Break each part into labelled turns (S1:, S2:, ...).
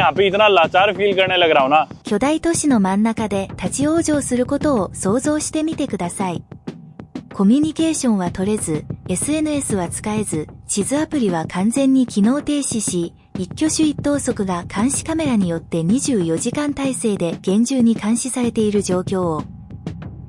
S1: यहाँ पे इतना लाचार फील करने लग रहा हूँ ना।
S2: 巨大都市の真ん中で立ち往生することを想像してみてください。コミュニケーションは取れず、SNS は使えず、地図アプリは完全に機能停止し、一挙手一投足が監視カメラによって24時間体制で厳重に監視されている状況を。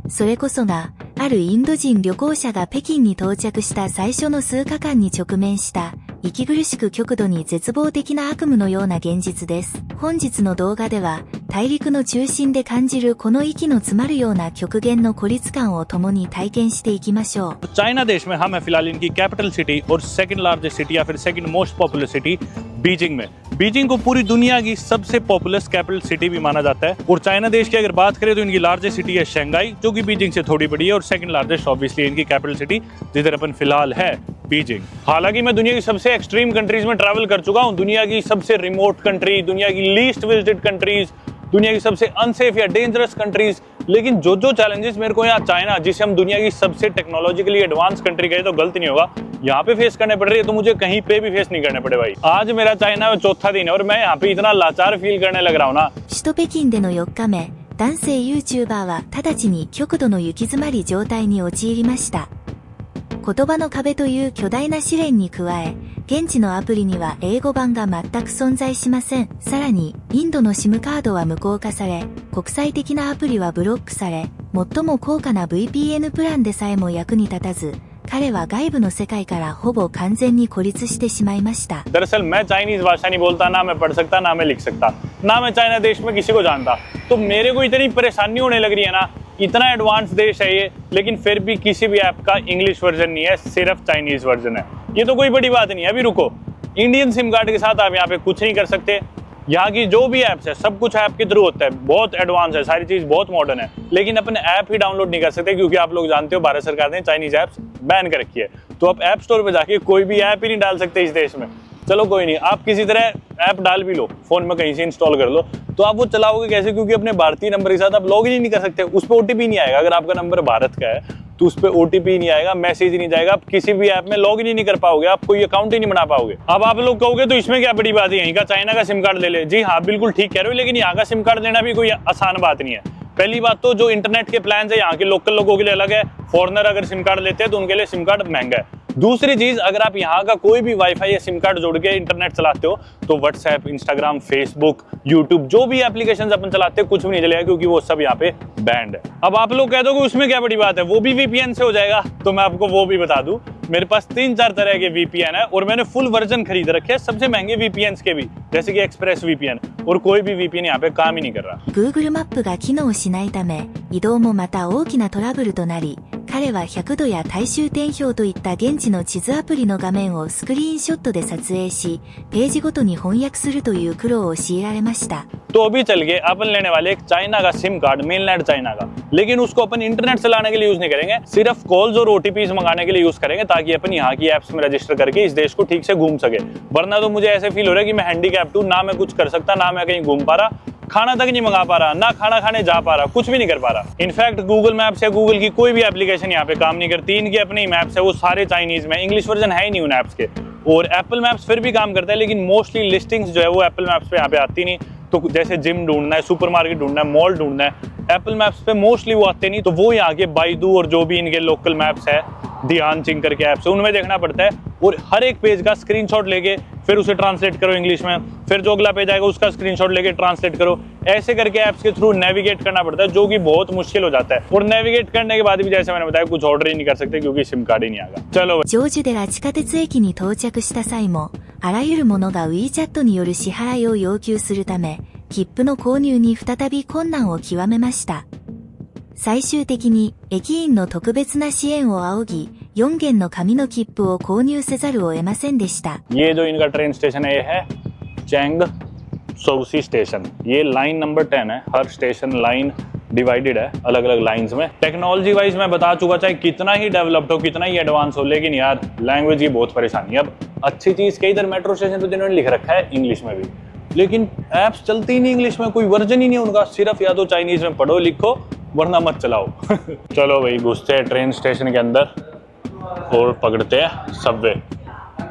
S2: それこそが、あるインド人旅行者が北京に到着した最初の数日間に直面した、息苦しく極度に絶望的な悪夢のような現実です。本日の動画では、大陸の中心で感じるこの息の詰まるような極限の孤立感を共に体験していきましょう。
S1: चाइना देश में हम है फिलहाल इनकी कैपिटल सिटी और सेकंड लार्जेस्ट सिटी या फिर second most popular city Beijing में। बीजिंग को पूरी दुनिया की सबसे पॉपुलर कैपिटल सिटी भी माना जाता है। और चाइना देश की अगर बात करें तो इनकी लार्जेस्ट सिटी है शंघाई, जो कि बीजिंग से थोड़ी बड़ी है, और सेकंड लार्जेस्ट ऑब्वियसली इनकी कैपिटल सिटी जिधर अपन फिलहाल है बीजिंग। हालांकि मैं दुनिया की सबसे एक्सट्रीम कंट्रीज में ट्रैवल कर चुका हूँ, दुनिया की सबसे रिमोट कंट्री, दुनिया की लीस्ट विजिटेड कंट्रीज, दुनिया की सबसे अनसेफ या डेंजरस कंट्रीज, लेकिन जो चैलेंजेस मेरे को यहाँ चाइना, जिसे हम दुनिया की सबसे टेक्नोलॉजिकली एडवांस कंट्री कहे तो गलत नहीं होगा, यहाँ पे फेस करने पड़ रही है, तो मुझे कहीं पे भी फेस नहीं करने पड़े भाई। आज मेरा चाइना में चौथा दिन है और मैं यहाँ पे इतना लाचार फील करने लग रहा हूँ ना।
S2: 首都北京での4日目、男性 YouTuber は直ちに極度の行き詰まり状態に陥りました。言葉の壁という巨大な試練に加え、現地のアプリには英語版が全く存在しません。さらに、インドの SIM カードは無効化され、国際的なアプリはブロックされ、最も高価な VPN プランでさえも役に立たず、彼は外部の世界からほぼ完全に孤立してしまいました。
S1: दरअसल मैं चाइनीज भाषा नहीं बोलता, ना मैं पढ़ सकता, ना मैं लिख सकता, ना मैं चाइना देश में किसी को जानता, तो मेरे को इतनी परेशानी होने लग रही है ना। इतना एडवांस देश है ये, लेकिन फिर भी किसी भी ऐप का इंग्लिश वर्जन नहीं है, सिर्फ चाइनीज वर्जन है। ये तो कोई बड़ी बात नहीं है। अभी रुको, इंडियन सिम कार्ड के साथ आप यहाँ पे कुछ नहीं कर सकते। यहाँ की जो भी ऐप्स है सब कुछ ऐप के थ्रू होता है, बहुत एडवांस है, सारी चीज बहुत मॉडर्न है, लेकिन अपन ऐप ही डाउनलोड नहीं कर सकते क्योंकि आप लोग जानते हो भारत सरकार ने चाइनीज ऐप्स बैन कर रखी है। तो आप ऐप स्टोर पे जाके कोई भी ऐप ही नहीं डाल सकते इस देश में। चलो कोई नहीं, आप किसी तरह ऐप डाल भी लो, फोन में कहीं से इंस्टॉल कर लो, तो आप वो चलाओगे कैसे? क्योंकि अपने भारतीय नंबर के साथ आप लॉग इन नहीं कर सकते, उस पर ओटीपी नहीं आएगा। अगर आपका नंबर भारत का है तो उस पर ओटीपी नहीं आएगा, मैसेज नहीं जाएगा, आप किसी भी ऐप में लॉग इन ही नहीं कर पाओगे, आप कोई अकाउंट ही नहीं बना पाओगे। अब आप लोग कहोगे तो इसमें क्या बड़ी बात है, यहीं का चाइना का सिम कार्ड ले ले। जी हाँ, बिल्कुल ठीक कह रहे हो, लेकिन यहाँ का सिम कार्ड लेना भी कोई आसान बात नहीं है। पहली बात तो जो इंटरनेट के प्लान है यहाँ के लोकल लोगों के लिए अलग है, फॉरेनर अगर सिम कार्ड लेते हैं तो उनके लिए सिम कार्ड महंगा है। दूसरी चीज, अगर आप यहाँ का कोई भी वाईफाई या सिम कार्ड जोड़ के इंटरनेट चलाते हो तो व्हाट्सएप, इंस्टाग्राम, फेसबुक, यूट्यूब, जो भी एप्लीकेशंस अपन चलाते हैं कुछ भी नहीं चलेगा क्योंकि वो सब यहाँ पे बैंड है। अब आप लोग कह दो कि उसमें क्या बड़ी बात है, वो भी VPN से हो जाएगा, तो मैं आपको वो भी बता दूं, मेरे पास 3-4 तरह के VPN है और मैंने फुल वर्जन खरीद रखे हैं, सबसे महंगे VPNs के भी, जैसे कि एक्सप्रेस VPN, और कोई भी VPN यहाँ पे काम ही नहीं कर रहा।
S2: Google マップが機能しないため、移動もまた大きなトラブルとなり、彼は100度や大衆点表といった現地の地図アプリの画面をスクリーンショットで撮影し、ページごとに翻訳するという苦労を強いられました。
S1: तो अभी चल के अपन लेने वाले एक चाइना का सिम कार्ड, मेनलैंड चाइना का, लेकिन उसको अपन इंटरनेट चलाने के लिए यूज नहीं करेंगे, सिर्फ कॉल्स और ओटीपीज मंगाने के लिए यूज करेंगे, ताकि अपन यहाँ की एप्स में रजिस्टर करके इस देश को ठीक से घूम सके। वरना तो मुझे ऐसे फील हो रहा है कि मैं हैंडीकैप्ड हूँ, ना मैं कुछ कर सकता, ना मैं कहीं घूम पा रहा, खाना तक नहीं मंगा पा रहा, ना खाना खाने जा पा रहा, कुछ भी नहीं कर पा रहा। इनफैक्ट गूगल मैप्स या गूगल की कोई भी एप्लीकेशन यहाँ पे काम नहीं करती, इनकी अपनी मैप्स है वो सारे चाइनीज में, इंग्लिश वर्जन है ही नहीं उन ऐप्स के। और एप्पल मैप्स फिर भी काम करता है, लेकिन मोस्टली लिस्टिंग्स जो है वो एप्पल मैप्स पे यहाँ पे आती नहीं। तो जैसे जिम ढूंढना है, सुपरमार्केट ढूंढना है, मॉल ढूंढना है, एप्पल मैप्स पे मोस्टली वो आते नहीं, तो वो यहाँ के बाइडू और जो भी इनके लोकल मैप्स है, ध्यान चिंग करके ऐप्स है, उनमें देखना पड़ता है। और हर एक पेज का स्क्रीनशॉट लेके फिर उसे ट्रांसलेट करो इंग्लिश में, फिर जो अगला पेज आएगा उसका स्क्रीनशॉट लेके ट्रांसलेट करो, ऐसे करके ऐप्स के थ्रू नेविगेट करना पड़ता है, जो कि बहुत मुश्किल हो जाता है। और नेविगेट करने के बाद भी जैसे मैंने बताया कुछ ऑर्डर ही नहीं कर सकते क्योंकि सिम कार्ड ही नहीं आएगा। चलो
S2: ジョージュデラ地下鉄駅に到着した際も、あらゆるものが WeChat による支払いを要求するため、切符の購入に再び困難を極めました。最終的に駅員の特別な支援を仰ぎ、4元の紙の切符を購入せざるを得ませんでした。
S1: ये जो इनका ट्रेन स्टेशन है ये है चैंग सोउसी स्टेशन, ये लाइन नंबर 10 है, हर स्टेशन लाइन डिवाइडेड है अलग अलग लाइंस में। टेक्नोलॉजी वाइज मैं बता चुका, चाहे कितना ही डेवलप्ड हो, कितना ही एडवांस हो, लेकिन यार लैंग्वेज की बहुत परेशानी है। अब अच्छी चीज कई इधर मेट्रो स्टेशन पे जिन्होंने लिख रखा है इंग्लिश में भी, लेकिन ऐप्स चलती ही नहीं इंग्लिश में, कोई वर्जन ही नहीं उनका, सिर्फ या तो चाइनीज में पढ़ो लिखो वरना मत चलाओ। चलो भाई घुसते हैं ट्रेन स्टेशन के अंदर और पकड़ते हैं सबवे।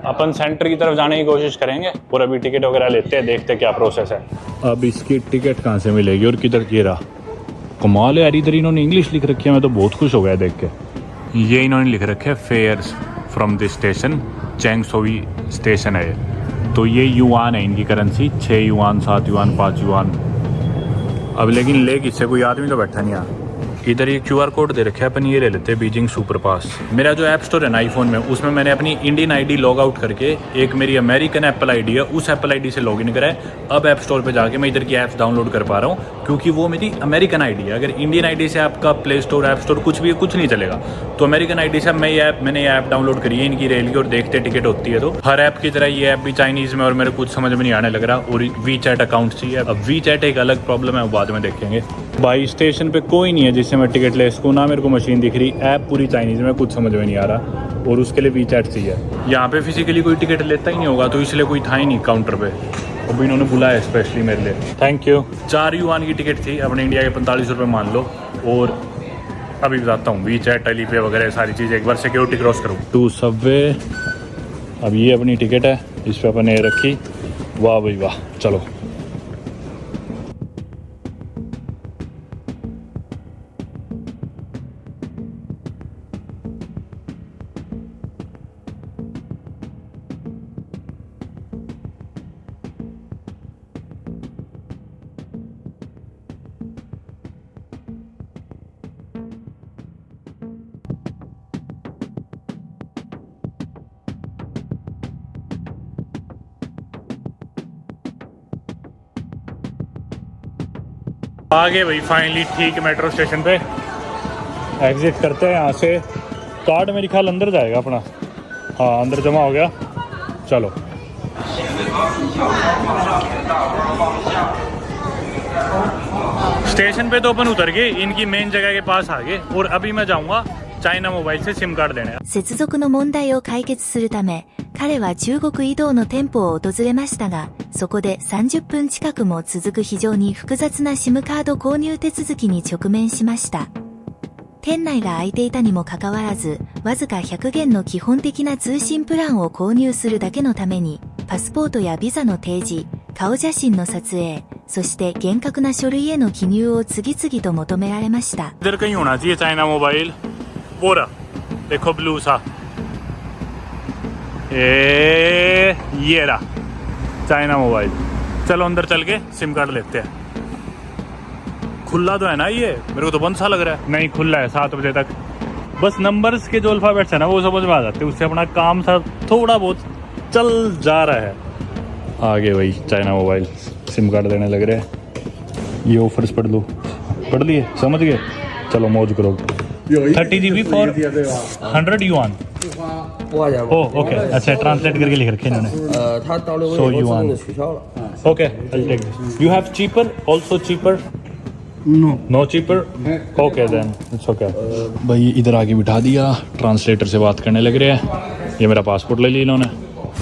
S1: अपन सेंटर की तरफ जाने की कोशिश करेंगे और अभी टिकट वगैरह लेते हैं, देखते हैं क्या प्रोसेस है। अब इसकी टिकट कहाँ से मिलेगी और किधर की रहा। कमाल है यार, इधर इन्होंने इंग्लिश लिख रखी है, मैं तो बहुत खुश हो गया देख के। ये इन्होंने लिख रखे है फेयर्स फ्रॉम दिस स्टेशन, चैंगसोई स्टेशन है ये। तो ये युआन है इनकी करेंसी, 6 युआन, 7 युआन, 5 युआन। अब लेकिन ले किससे, कोई आदमी तो बैठा नहीं है। इधर ये QR कोड दे रखे है, अपन ये ले लेते हैं, बीजिंग सुपर पास। मेरा जो ऐप स्टोर है ना आईफोन में, उसमें मैंने अपनी इंडियन आईडी लॉग आउट करके एक मेरी अमेरिकन एप्पल आईडी है, उस एप्पल आईडी से लॉगिन करा है। अब ऐप स्टोर पे जाके मैं इधर की ऐप्स डाउनलोड कर पा रहा हूँ, क्योंकि वो मेरी अमेरिकन आईडी है। अगर इंडियन आईडी से आपका प्ले स्टोर, ऐप स्टोर कुछ भी कुछ नहीं चलेगा। तो अमेरिकन आईडी से मैंने ये ऐप डाउनलोड करी है इनकी रेल की, और देखते टिकट होती है। तो हर ऐप की तरह ये ऐप भी चाइनीज में, और मेरे कुछ समझ में नहीं आने लग रहा। और वी चैट अकाउंट चाहिए। अब वी चैट एक अलग प्रॉब्लम है, वो बाद में देखेंगे। भाई स्टेशन पे कोई नहीं है जिससे मैं टिकट ले सकूँ, ना मेरे को मशीन दिख रही, ऐप पूरी चाइनीज में, कुछ समझ में नहीं आ रहा। और उसके लिए वी चैट चाहिए। यहाँ पे फिजिकली कोई टिकट लेता ही नहीं होगा, तो इसलिए कोई था ही नहीं काउंटर पे। अब इन्होंने बुलाया स्पेशली मेरे लिए, थैंक यू। 4 युआन की टिकट थी, अपने इंडिया के 45 रुपये मान लो। और अभी बताता हूँ, वी चैट, टेलीपे वगैरह सारी चीज़ें, एक बार सिक्योरिटी क्रॉस करूँ टू सबवे। अब ये अपनी टिकट है, इस पर अपने रखी। वाह भाई वाह, चलो। आ गए भाई फाइनली ठीक मेट्रो स्टेशन पे। एग्जिट करते हैं यहाँ से। कार्ड मेरे ख्याल अंदर जाएगा अपना, हाँ अंदर जमा हो गया। चलो स्टेशन पे तो अपन उतर गए, इनकी मेन जगह के पास आ गए। और अभी मैं जाऊंगा चाइना मोबाइल से सिम कार्ड लेने।
S2: 接続の問題を解決するため、彼は中国移動の店舗を訪れましたが、そこで30分近くも続く非常に複雑な SIM カード購入手続きに直面しました。店内が空いていたにもかかわらず、わずか100元の基本的な通信プランを購入するだけのために、パスポートやビザの提示、顔写真の撮影、そして厳格な書類への記入を次々と求められました。
S1: इधर कहीं होना चाहिए चाइना मोबाइल, वो रहा देखो ब्लू सा, ये रहा चाइना मोबाइल। चलो अंदर चल के सिम कार्ड लेते हैं। खुला तो है ना ये, मेरे को तो बंद सा लग रहा है। नहीं खुला है 7 बजे तक। बस नंबर्स के जो अल्फाबेट्स है ना वो समझ में आ जाते हैं, उससे अपना काम सा थोड़ा बहुत चल जा रहा है। आगे भाई चाइना मोबाइल, सिम कार्ड देने लग रहे हैं। ये ऑफर्स पढ़ लो, पढ़ लिए, समझ गए। चलो मौज करो। 30 GB for 100 yuan. Oh okay, अच्छा ट्रांसलेट करके लिख रखे इन्होंने।
S3: 他到了
S1: So
S3: 微
S1: you
S3: 博
S1: want-
S3: 真的取消了。
S1: okay I'll take this. You have cheaper, also cheaper? No cheaper? Okay then it's okay. भाई इधर आके बिठा दिया, ट्रांसलेटर से बात करने लग रहे हैं। ये मेरा पासपोर्ट ले लिया इन्होंने।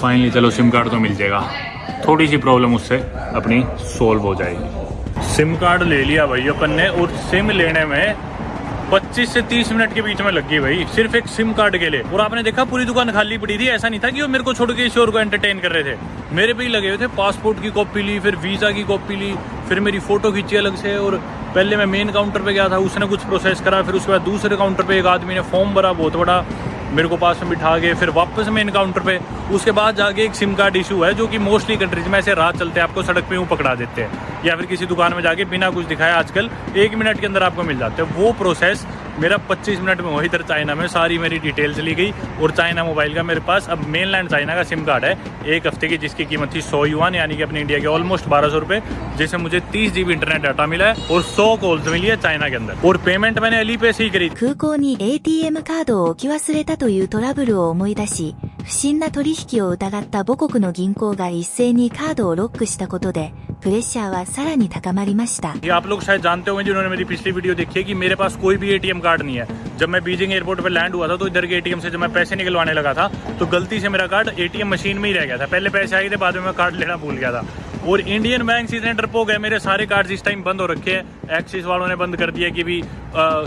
S1: फाइनली चलो सिम कार्ड तो मिल जाएगा, थोड़ी सी प्रॉब्लम उससे अपनी सोल्व हो जाएगी। सिम कार्ड ले लिया भाई अपन ने, और सिम लेने में 25 से 30 मिनट के बीच में लग गई भाई, सिर्फ एक सिम कार्ड के लिए। और आपने देखा पूरी दुकान खाली पड़ी थी, ऐसा नहीं था कि वो मेरे को छोड़ के किसी और को एंटरटेन कर रहे थे। मेरे पे ही लगे हुए थे। पासपोर्ट की कॉपी ली, फिर वीज़ा की कॉपी ली, फिर मेरी फ़ोटो खींची अलग से। और पहले मैं मेन काउंटर पे गया था, उसने कुछ प्रोसेस करा, फिर उसके बाद दूसरे काउंटर पे एक आदमी ने फॉर्म भरा बहुत बड़ा, मेरे को पास में बिठा के, फिर वापस मेन काउंटर पे। उसके बाद जाके एक सिम कार्ड इशू है, जो कि मोस्टली कंट्रीज में ऐसे रात चलते हैं, आपको सड़क पे यूँ पकड़ा देते हैं, या फिर किसी दुकान में जाके बिना कुछ दिखाए आजकल 1 मिनट के अंदर आपको मिल जाते हैं। वो प्रोसेस मेरा 25 मिनट में हुआ इधर चाइना में। सारी मेरी डिटेल चली गई, और चाइना मोबाइल का मेरे पास अब मेनलैंड चाइना का सिम कार्ड है 1 हफ्ते की, जिसकी कीमत थी 100 युआन, यानी कि अपने इंडिया के ऑलमोस्ट 1200 रुपये, जिससे मुझे 30 GB इंटरनेट डाटा मिला है और 100 कॉल्स मिली है चाइना के अंदर। और पेमेंट मैंने अली पे से ही करी।
S2: 空港に ATM カードを置き忘れたというトラブルを思い出し、不審な取引を疑った母国の銀行が一斉にカードをロックしたことで、プレッシャーはさらに高まりました。
S1: ये आप लोग शायद जानते होंगे जिन्होंने मेरी पिछली वीडियो देखी है, कि मेरे पास कोई भी ATM कार्ड नहीं है। जब मैं बीजिंग एयरपोर्ट पर लैंड हुआ था, तो इधर के ATM से जब मैं पैसे निकलवाने लगा था, तो गलती से मेरा कार्ड ATM मशीन में ही रह गया था। पहले पैसे आए थे, बाद में मैं कार्ड लेना भूल गया था। और इंडियन बैंक इतने डरपोक है, मेरे सारे कार्ड्स इस टाइम बंद हो रखे हैं। एक्सिस वालों ने बंद कर दिया कि भी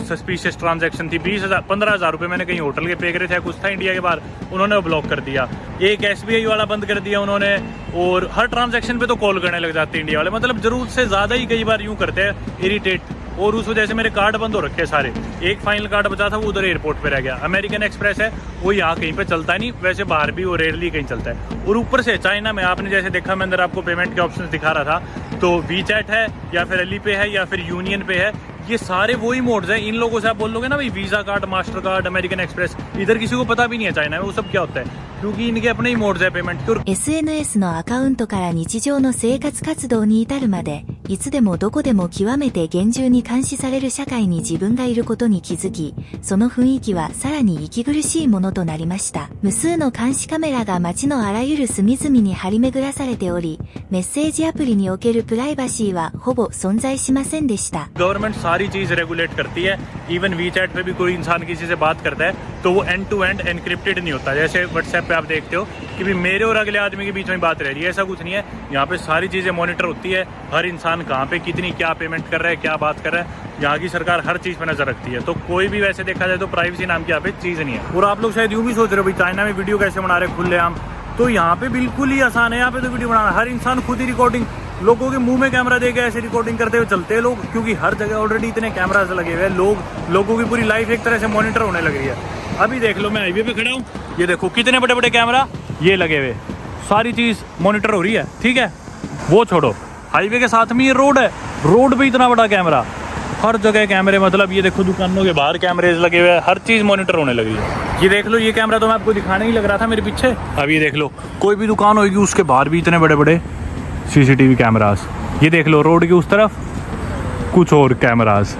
S1: सस्पिशियस ट्रांजैक्शन थी। 15,000 रुपये मैंने कहीं होटल के पे करे थे, कुछ था इंडिया के बाहर, उन्होंने ब्लॉक कर दिया। एक SBI वाला बंद कर दिया उन्होंने, और हर ट्रांजैक्शन पे तो कॉल करने लग जाते हैं इंडिया वाले, मतलब जरूरत से ज़्यादा ही कई बार यूँ करते हैं इरिटेट, और उस वजह से मेरे कार्ड बंद हो रखे हैं सारे। एक फाइनल कार्ड बचा था, वो उधर एयरपोर्ट पे रह गया। अमेरिकन एक्सप्रेस है, वो यहाँ कहीं पे चलता नहीं, वैसे बाहर भी वो रेयरली कहीं चलता है। और ऊपर से चाइना में आपने जैसे देखा, मैं अंदर आपको पेमेंट के ऑप्शन दिखा रहा था, तो वीचैट है या फिर अलीपे है या फिर यूनियन पे है, ये सारे वही मोड्स हैं। इन लोगों से आप बोल लोगे ना भाई visa card, master card, American express, इधर किसी को पता भी नहीं है चाइना में वो सब क्या होता है, क्योंकि इनके अपने ही मोड्स है पेमेंट के। और
S2: SNS のアカウントから日常の生活活動に至るまで、いつでもどこでも極めて厳重に監視される社会に自分がいることに気づき、その雰囲気はさらに息苦しいものとなりました。無数の監視カメラが街のあらゆる隅々に張り巡らされており、メッセージアプリにおけるプライバシーはほぼ存在しませんでした。
S1: गवर्नमेंट सारी चीज रेगुलेट करती है। इवन वीचैट पे भी कोई इंसान किसी से बात करता है तो वो एंड टू एंड एनक्रिप्टेड नहीं होता। जैसे व्हाट्सएप पे आप देखते हो कि भी मेरे और अगले आदमी के बीच में बात रह रही है, ऐसा कुछ नहीं है। यहाँ पे सारी चीजें मॉनिटर होती है, हर इंसान कहाँ पे कितनी क्या पेमेंट कर रहा है, क्या बात कर रहा है, यहाँ की सरकार हर चीज पे नजर रखती है। तो कोई भी वैसे देखा जाए तो प्राइवेसी नाम की यहाँ पे चीज नहीं है। और आप लोग शायद यूं भी सोच रहे हो भाई चाइना में वीडियो कैसे बना रहे खुलेआम, तो यहाँ पे बिल्कुल ही आसान है। यहाँ पे तो वीडियो बनाना, हर इंसान खुद ही रिकॉर्डिंग, लोगों के मुंह में कैमरा देके ऐसे रिकॉर्डिंग करते हुए चलते हैं लोग, क्योंकि हर जगह ऑलरेडी इतने कैमरास लगे हुए हैं। लोगों की पूरी लाइफ एक तरह से मॉनिटर होने लग रही है। अभी देख लो, मैं हाईवे पे खड़ा हूँ, ये देखो कितने बड़े बड़े कैमरा ये लगे हुए, सारी चीज मॉनिटर हो रही है। ठीक है, वो छोड़ो, हाईवे के साथ में ये रोड है, रोड पे इतना बड़ा कैमरा, हर जगह कैमरे, मतलब ये देखो दुकानों के बाहर कैमरेज लगे हुए हैं, हर चीज मॉनिटर होने लगी है। ये देख लो, ये कैमरा तो मैं आपको दिखाने ही लग रहा था मेरे पीछे। अब ये देख लो, कोई भी दुकान होगी उसके बाहर भी इतने बड़े बड़े CCTV कैमरास। ये देख लो रोड की उस तरफ कुछ और कैमरास,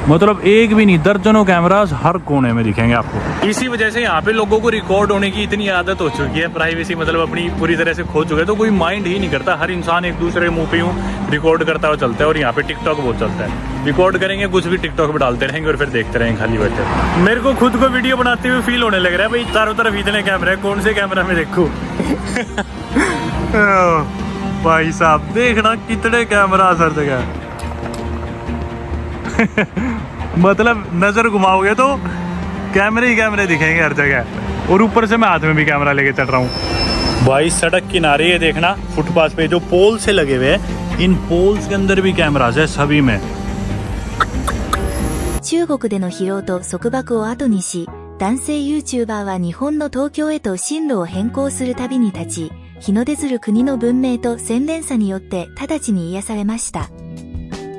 S1: मतलब एक भी नहीं, दर्जनों कैमरास हर कोने में दिखेंगे आपको। इसी वजह से यहाँ पे लोगों को रिकॉर्ड होने की इतनी आदत हो चुकी है, प्राइवेसी मतलब अपनी पूरी तरह से खो चुके हैं, तो कोई माइंड ही नहीं करता। हर इंसान एक दूसरे के मुंह पे यूं रिकॉर्ड करता हुआ चलता है। और यहाँ पे टिकटॉक बहुत चलता है, रिकॉर्ड करेंगे कुछ भी टिकटॉक पे डालते रहेंगे और फिर देखते रहेंगे खाली बैठे। मेरे को खुद को वीडियो बनाते हुए फील होने लग रहा है भाई, चारों तरफ इतने कैमरे हैं, कौन से कैमरा में देखूं। भाई साहब देखना कितने कैमरा हर जगह। मतलब नजर घुमाओगे तो कैमरे ही कैमरे दिखेंगे हर जगह। और ऊपर से मैं हाथ में भी कैमरा लेके चल रहा हूँ भाई। सड़क किनारे ये देखना, फुटपाथ पे जो पोल से लगे हुए हैं, इन पोल्स के अंदर भी कैमरास है सभी में।
S2: 中国での疲労と束縛を後にし、男性 YouTuber は日本の東京へと進路を変更する旅に立ち、日の出ずる国の文明と洗練さによって直ちに癒されました。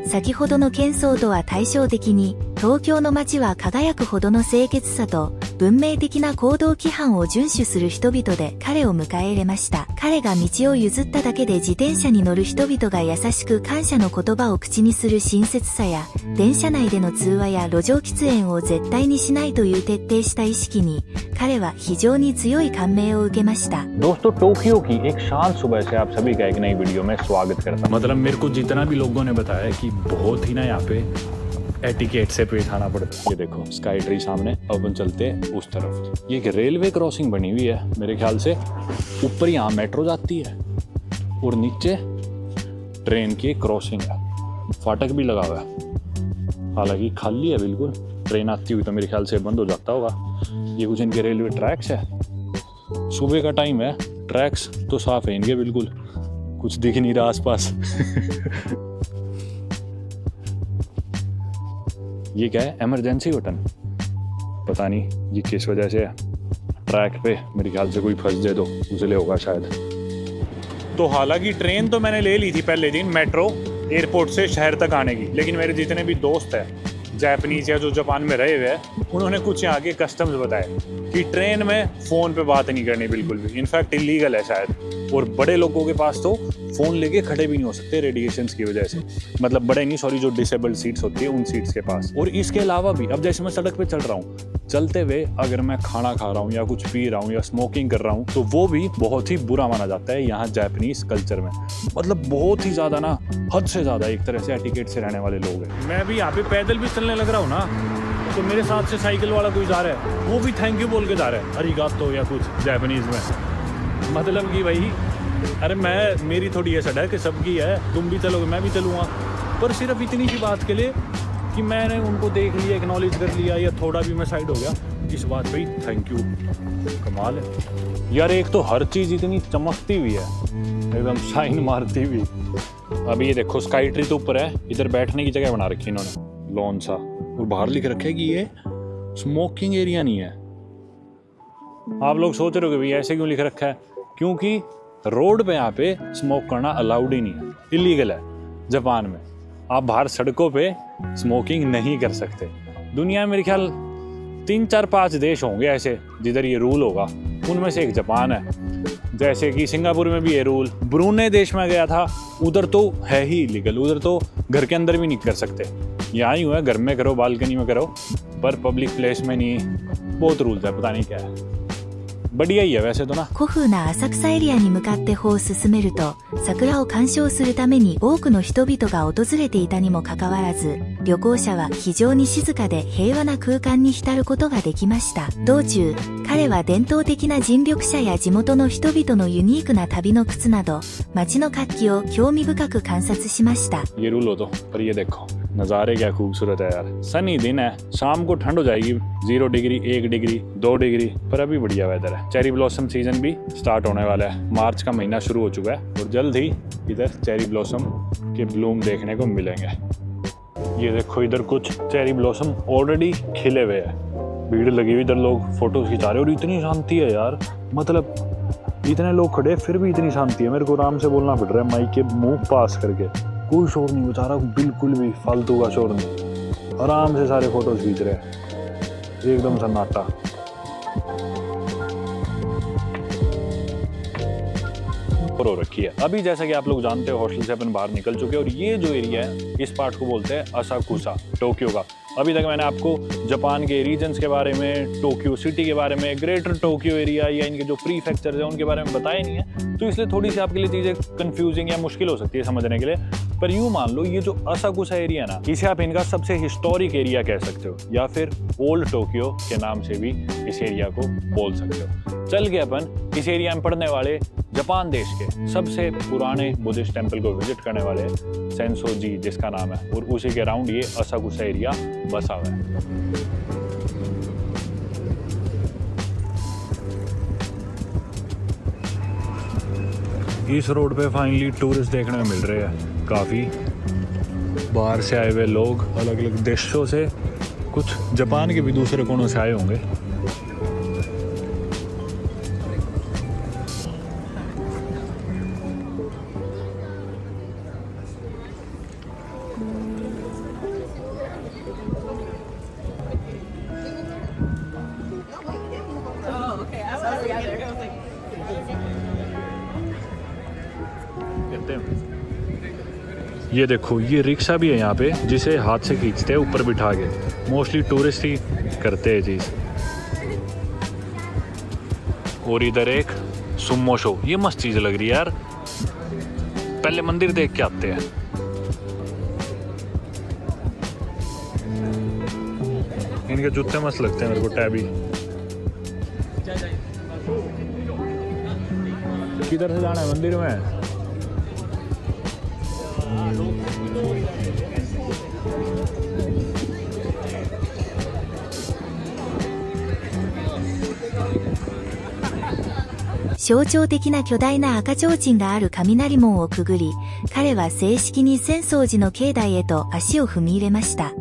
S2: 先ほどの喧騒とは対照的に、東京の街は輝くほどの清潔さと文明的な行動規範を遵守する人々で彼を迎え入れました。彼が道を譲っただけで自転車に乗る人々が優しく感謝の言葉を口にする親切さや、電車内での通話や路上喫煙を絶対にしないという徹底した意識に、彼は非常に強い感銘を受けました。
S1: दोस्तों टोक्यो की एक शांत सुबह से आप सभी का एक नई वीडियो में स्वागत करता हूं। मतलब मेरे को जितना भी लोगों ने बताया कि बहुत ही ना यहाँ पे एटिकेट से पेश आना पड़ता है। ये देखो स्काई ट्री सामने, अपन चलते हैं उस तरफ। ये एक रेलवे क्रॉसिंग बनी हुई है मेरे ख्याल से, ऊपर यहाँ मेट्रो जाती है और नीचे ट्रेन की क्रॉसिंग है, फाटक भी लगा हुआ है, हालांकि खाली है बिल्कुल। ट्रेन आती हुई तो मेरे ख्याल से बंद हो जाता होगा। ये कुछ इनके रेलवे ट्रैक्स है, सुबह का टाइम है, ट्रैक्स तो साफ है इनके बिल्कुल, कुछ दिख नहीं रहा आसपास। ये क्या है, इमरजेंसी बटन, पता नहीं ये किस वजह से है। ट्रैक पे मेरे ख्याल से कोई फंस जाए तो उसलिए होगा शायद। तो हालांकि ट्रेन तो मैंने ले ली थी पहले दिन मेट्रो एयरपोर्ट से शहर तक आने की, लेकिन मेरे जितने भी दोस्त हैं जापानीज या जो जापान में रहे हुए हैं, उन्होंने कुछ यहाँ के कस्टम्स बताए कि ट्रेन में फ़ोन पे बात नहीं करनी बिल्कुल भी, इनफैक्ट इलीगल है शायद। और बड़े लोगों के पास तो फ़ोन लेके खड़े भी नहीं हो सकते रेडिएशंस की वजह से, मतलब बड़े नहीं सॉरी, जो डिसेबल्ड सीट्स होती है उन सीट्स के पास। और इसके अलावा भी अब जैसे मैं सड़क पे चल रहा हूँ, चलते हुए अगर मैं खाना खा रहा हूँ या कुछ पी रहा हूँ या स्मोकिंग कर रहा हूँ, तो वो भी बहुत ही बुरा माना जाता है यहाँ जापानीज कल्चर में। मतलब बहुत ही ज़्यादा ना, हद से ज़्यादा एक तरह से एटिकेट से रहने वाले लोग हैं। मैं भी यहाँ पे पैदल भी चलने लग रहा हूँ ना, तो मेरे साथ से साइकिल वाला कोई जा रहा है, वो भी थैंक यू बोल के जा रहा है, अरिगातो या कुछ जापानीज में। मतलब कि भाई अरे मेरी थोड़ी ये सड़ है कि सबकी है, तुम भी चलोगे मैं भी चलूँगा, पर सिर्फ इतनी सी बात के लिए कि मैंने उनको देख लिया, एक्नॉलेज कर लिया या थोड़ा भी मैं साइड हो गया, इस बात पे ही थैंक यू। कमाल है यार, एक तो हर चीज़ इतनी चमकती हुई है, एकदम शाइन मारती हुई। अभी ये देखो स्काई ट्री तो ऊपर है, इधर बैठने की जगह बना रखी इन्होंने लॉन सा, और बाहर लिख रखे कि ये स्मोकिंग एरिया नहीं है। आप लोग सोच रहे हो कि भाई ऐसे क्यों लिख रखा है, क्योंकि रोड पे यहाँ पे स्मोक करना अलाउड ही नहीं है, इलीगल है जापान में। आप बाहर सड़कों पे स्मोकिंग नहीं कर सकते। दुनिया में मेरे ख्याल 3 4 5 देश होंगे ऐसे जिधर ये रूल होगा, उनमें से एक जापान है। जैसे कि सिंगापुर में भी ये रूल, ब्रूने देश में गया था, उधर तो है ही इलीगल, उधर तो घर के अंदर भी नहीं कर सकते। यहाँ ही हुआ है घर में करो, बालकनी में करो, पर पब्लिक प्लेस में नहीं। बहुत रूल्स है, पता नहीं क्या है। बढ़िया ही है वैसे तो ना।
S2: 古風な浅草エリアに向かって歩を進めると、桜を鑑賞するために多くの人々が訪れていたにもかかわらず、旅行者は非常に静かで平和な空間に浸ることができました。道中、彼は伝統的な人力車や地元の人々のユニークな旅の靴など、街の活気を興味深く観察しました。
S1: ये रूल हो तो, पर ये देखो नज़ारे क्या खूबसूरत है यार। सनी दिन है, शाम को ठंड हो जाएगी 0 डिग्री, 1 डिग्री, 2 डिग्री, पर अभी बढ़िया वेदर है। चेरी ब्लॉसम सीजन भी स्टार्ट होने वाला है, मार्च का महीना शुरू हो चुका है और जल्द ही इधर चेरी ब्लॉसम के ब्लूम देखने को मिलेंगे। ये देखो इधर कुछ चेरी ब्लॉसम ऑलरेडी खिले हुए हैं, भीड़ लगी हुई, इधर लोग फोटो खिंचा रहे, और इतनी शांति है यार, मतलब इतने लोग खड़े फिर भी इतनी शांति है। मेरे को आराम से बोलना पड़ रहा है माइक के मुंह पास करके, कोई शोर नहीं बचा रहा, बिल्कुल भी फालतू का शोर नहीं, आराम से सारे फोटोज खींच रहे हैं, एकदम सन्नाटा। हो रखी है। अभी जैसा कि आप लोग जानते हो हॉस्टल से अपन बाहर निकल चुके हैं, और ये जो एरिया है इस पार्ट को बोलते हैं असाकुसा, टोक्यो का। अभी तक मैंने आपको जापान के रीजन्स के बारे में, टोक्यो सिटी के बारे में, ग्रेटर टोक्यो एरिया या इनके जो प्रीफेक्चर्स हैं उनके बारे में बताया नहीं है, तो इसलिए थोड़ी सी आपके लिए चीज़ें कंफ्यूजिंग या मुश्किल हो सकती है समझने के लिए। पर यूँ मान लो ये जो असाकुसा एरिया ना, इसे आप इनका सबसे हिस्टोरिक एरिया कह सकते हो, या फिर ओल्ड टोक्यो के नाम से भी इस एरिया को बोल सकते हो। चल के अपन इस एरिया में पढ़ने वाले जापान देश के सबसे पुराने बुद्धिस्ट टेम्पल को विजिट करने वाले सेंसोजी जिसका नाम है, और उसी के अराउंड ये असाकुसा एरिया बसा हुआ है। इस रोड पे फाइनली टूरिस्ट देखने में मिल रहे हैं, काफ़ी बाहर से आए हुए लोग, अलग अलग देशों से, कुछ जापान के भी दूसरे कोनों से आए होंगे। ये देखो ये रिक्शा भी है यहाँ पे, जिसे हाथ से खींचते हैं ऊपर बिठा के, मोस्टली टूरिस्ट ही करते हैं चीज़। और इधर एक सुमो शो, ये मस्त चीज़ लग रही है यार, पहले मंदिर देख के आते हैं। इनके जूते मस्त लगते हैं मेरे को, टैबी। किधर से जाना है मंदिर में?
S2: 象徴的な巨大な赤提灯がある雷門をくぐり、彼は正式に浅草寺の境内へと足を踏み入れました。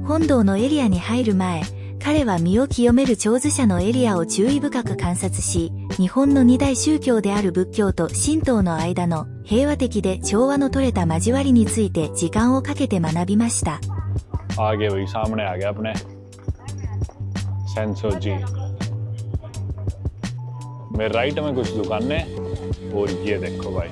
S2: 本堂のエリアに入る前、彼は身を清める長寿者のエリアを注意深く観察し、日本の二大宗教である仏教と神道の間の平和的で調和の取れた交わりについて時間をかけて学びました。
S1: आगे वही सामने आ गया अपने सेंसोजी। मेरे राइट में कुछ दुकानें, और ये देखो भाई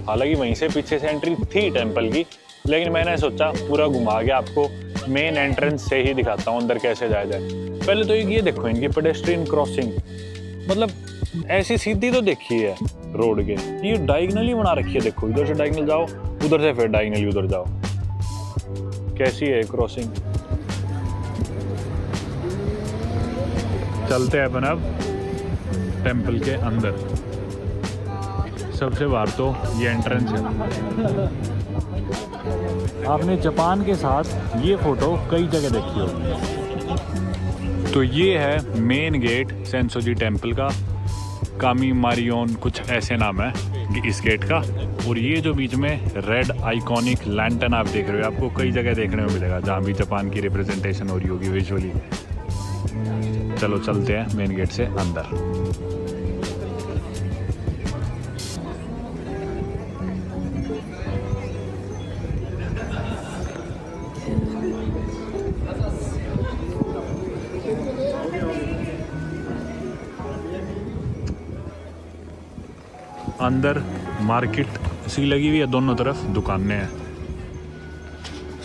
S1: हालांकि वहीं से पीछे से एंट्री थी टेंपल की, लेकिन मैंने सोचा पूरा घुमा के आपको मेन एंट्रेंस से ही दिखाता हूँ अंदर कैसे जाया जाए। पहले तो ये देखो इनकी पेडेस्ट्रियन क्रॉसिंग, मतलब ऐसी सीधी तो देखी है रोड के, ये डायगनली बना रखी है। देखो इधर से डायगनल जाओ, उधर से फिर डायगनली उधर जाओ, कैसी है क्रॉसिंग। चलते हैं अपन अब टेम्पल के अंदर। सबसे बाहर तो ये एंट्रेंस है। आपने जापान के साथ ये फ़ोटो कई जगह देखी होगी। तो ये है मेन गेट सेंसोजी टेम्पल का, कामी मारियोन कुछ ऐसे नाम है इस गेट का। और ये जो बीच में रेड आइकॉनिक लैंटर्न आप देख रहे हो, आपको कई जगह देखने में मिलेगा जहाँ भी जापान की रिप्रेजेंटेशन हो रही होगी विजुअली। चलो चलते हैं मेन गेट से अंदर। अंदर मार्केट सी लगी हुई है, दोनों तरफ दुकानें हैं।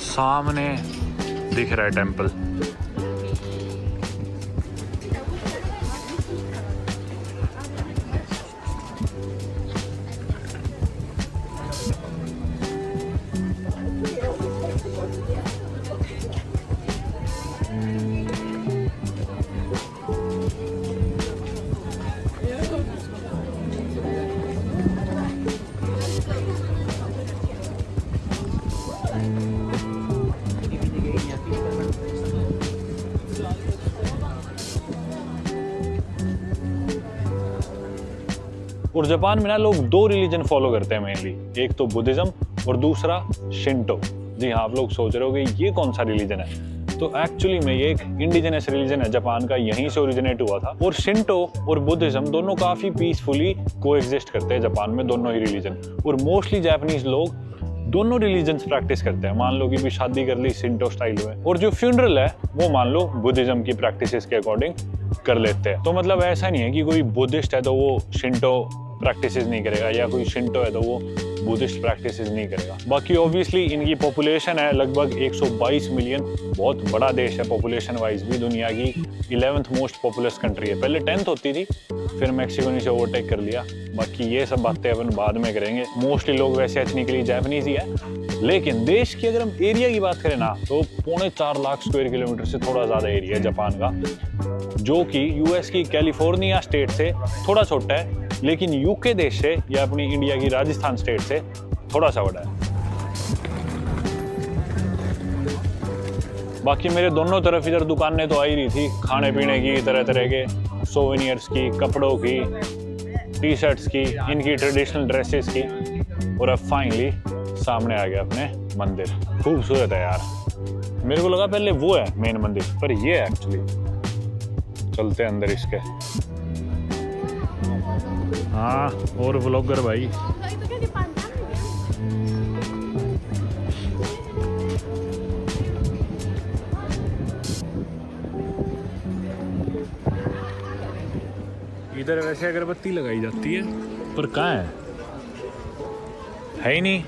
S1: सामने दिख रहा है टेम्पल। और जापान में ना लोग दो रिलीजन फॉलो करते हैं मेनली, एक तो बुद्धिज्म और दूसरा शिंटो। जी हाँ, आप लोग सोच रहे हो कि ये कौन सा रिलीजन है, तो एक्चुअली में ये एक इंडिजिनस रिलीजन है जापान का, यहीं से ओरिजिनेट हुआ था। और शिंटो और बुद्धिज्म दोनों काफी पीसफुली कोएग्जिस्ट करते हैं जापान में, दोनों ही रिलीजन। और मोस्टली जापानीज लोग दोनों रिलीजन्स प्रैक्टिस करते हैं। मान लो कि भी शादी कर ली शिंटो स्टाइल में, और जो फ्यूनरल है वो मान लो बुद्धिज्म की प्रैक्टिसेस के अकॉर्डिंग कर लेते हैं। तो मतलब ऐसा नहीं है कि कोई बुद्धिस्ट है तो वो शिंटो प्रैक्टिसेस नहीं करेगा, या कोई शिंटो है तो वो बुद्धिस्ट प्रैक्टिसेस नहीं करेगा। बाकी ऑब्वियसली इनकी पॉपुलेशन है लगभग 122 मिलियन, बहुत बड़ा देश है पॉपुलेशन वाइज भी, दुनिया की 11th मोस्ट पॉपुलस कंट्री है। पहले 10th होती थी, फिर मैक्सिको ने से ओवरटेक कर लिया। बाकी ये सब बातें अपन बाद में करेंगे। मोस्टली लोग वैसे एथनिकली जापानीज ही है, लेकिन देश की अगर हम एरिया की बात करें ना, तो 4.25 लाख स्क्वायर किलोमीटर से थोड़ा ज़्यादा एरिया है जापान का, जो कि यूएस की कैलिफोर्निया स्टेट से थोड़ा छोटा है, लेकिन यूके देश से या अपनी इंडिया की राजस्थान स्टेट से थोड़ा सा बड़ा है। बाकी मेरे दोनों तरफ इधर दुकानें तो आ ही रही थी, खाने पीने की, तरह तरह के सोवेनियर्स की, कपड़ों की, टी शर्ट्स की, इनकी ट्रेडिशनल ड्रेसेस की। और अब फाइनली सामने आ गया अपने मंदिर। खूबसूरत है यार, मेरे को लगा पहले वो है मेन मंदिर, पर ये है एक्चुअली। चलते हैं अंदर इसके। हाँ, और व्लॉगर भाई। इधर वैसे अगरबत्ती लगाई जाती है, पर कहाँ है ही नहीं।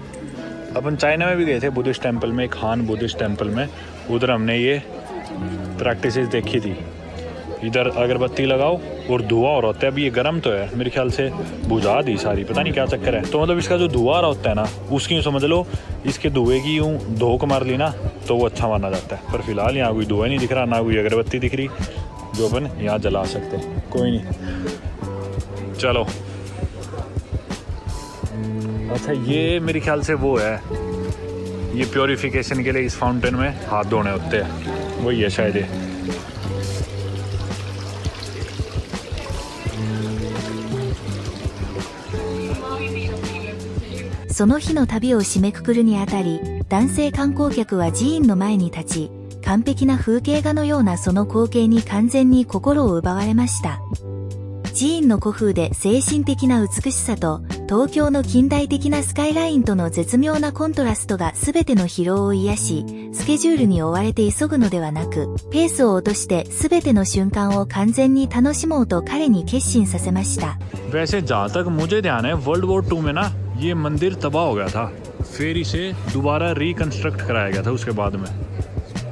S1: अपन चाइना में भी गए थे बुद्धिस्ट टेम्पल में, एक हान बुद्धिस्ट टेम्पल में, उधर हमने ये प्रैक्टिसेस देखी थी। इधर अगरबत्ती लगाओ और धुआं हो रहा होता है। अभी ये गर्म तो है, मेरे ख्याल से बुझा दी सारी, पता नहीं क्या चक्कर है। तो मतलब इसका जो धुआं आ रहा होता है ना, उसकी यूँ समझ लो, इसके धुएं की यूँ धोक मार ली ना तो वो अच्छा माना जाता है। पर फिलहाल यहाँ कोई धुआं नहीं दिख रहा, ना कोई अगरबत्ती दिख रही जो अपन यहाँ जला सकते। कोई नहीं, चलो। अच्छा, ये मेरे ख्याल से वो है, ये प्योरीफिकेशन के लिए इस फाउंटेन में हाथ धोने होते हैं, वही है शायद ये।
S2: その日の旅を締めくくるにあたり、男性観光客は寺院の前に立ち、完璧な風景画のようなその光景に完全に心を奪われました。寺院の古風で精神的な美しさと、東京の近代的なスカイラインとの絶妙なコントラストが全ての疲労を癒し、スケジュールに追われて急ぐのではなく、ペースを落として全ての瞬間を完全に楽しもうと彼に決心させました。
S1: वैसे जहाँ तक मुझे ध्यान है, वर्ल्ड वॉर 2 में ना ये मंदिर तबाह हो गया था, फिर इसे दोबारा रिकंस्ट्रक्ट कराया गया था उसके बाद में।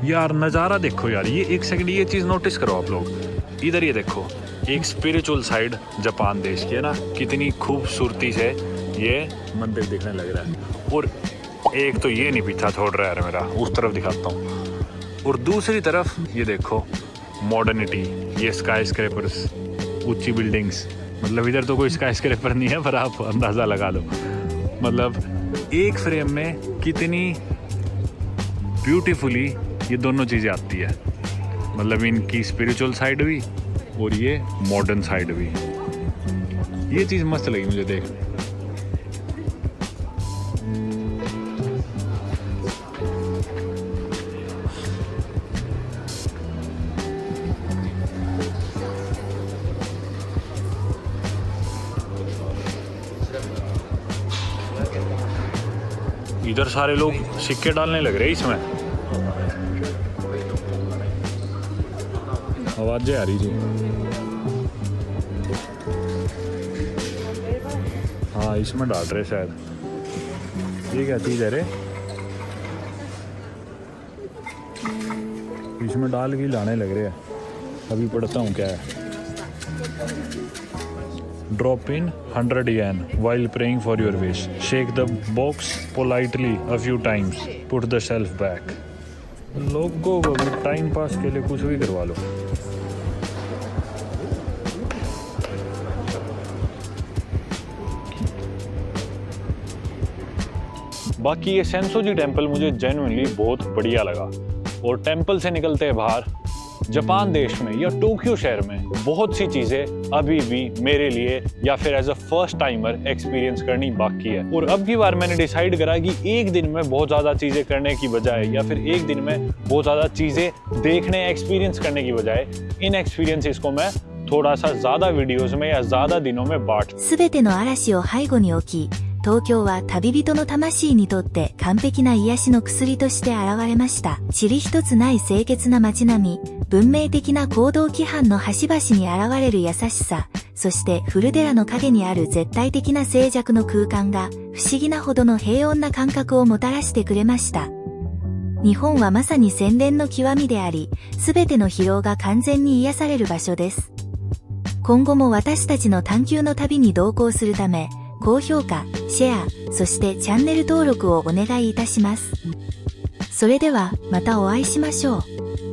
S1: यार नज़ारा देखो यार, ये एक सेकंड ये चीज़ नोटिस करो आप लोग, इधर ये देखो, एक स्पिरिचुअल साइड जापान देश की है ना, कितनी खूबसूरती से ये मंदिर दिखने लग रहा है। और एक तो ये नहीं पीछा छोड़ रहा है मेरा, उस तरफ दिखाता हूँ। और दूसरी तरफ ये देखो, मॉडर्निटी, ये स्काई स्क्रैपर्स, ऊंची बिल्डिंग्स, मतलब इधर तो कोई स्काई स्क्रैपर नहीं है पर आप अंदाज़ा लगा लो, मतलब एक फ्रेम में कितनी ब्यूटीफुली ये दोनों चीज़ें आती है, मतलब इनकी स्पिरिचुअल साइड भी और ये मॉडर्न साइड भी। ये चीज़ मस्त लगी मुझे देखने। इधर सारे लोग सिक्के डालने लग रहे हैं इसमें, आवाजें आ रही थी। हाँ इसमें डाल रहे शायद, ये क्या चीज़ है रे, इसमें डाल के लाने लग रहे हैं। अभी पढ़ता हूँ क्या है। Drop in 100 yen while praying for your wish. Shake the box politely a few times. Put the shelf back. लोगों को भी टाइम पास के लिए कुछ भी करवा लो। बाकी ये सेंसोजी टेम्पल मुझे जेन्युइनली बहुत बढ़िया लगा। और टेम्पल से निकलते हैं बाहर, जापान देश में या टोक्यो शहर में बहुत सी चीज़ें अभी भी मेरे लिए या फिर as a first timer experience करनी बाकी है। और अब की बार मैंने डिसाइड करा कि एक दिन में बहुत ज़्यादा चीज़ें करने की बजाय या फिर एक दिन में बहुत ज़्यादा चीज़ें देखने एक्सपीरियंस करने की बजाय इन एक्सपीरियंसेस को मैं थोड़ा सा ज़्यादा वीडियोज़ में या ज़्यादा दिनों में बांट।
S2: すべての嵐を背後に置き、東京は旅人の魂にとって完璧な癒しの薬として現れました。塵一つない清潔な街並み、文明的な行動規範の端々に現れる優しさ、そして古寺の陰にある絶対的な静寂の空間が不思議なほどの平穏な感覚をもたらしてくれました。日本はまさに洗練の極みであり、すべての疲労が完全に癒される場所です。今後も私たちの探求の旅に同行するため、高評価、シェア、そしてチャンネル登録をお願いいたします。それではまたお会いしましょう。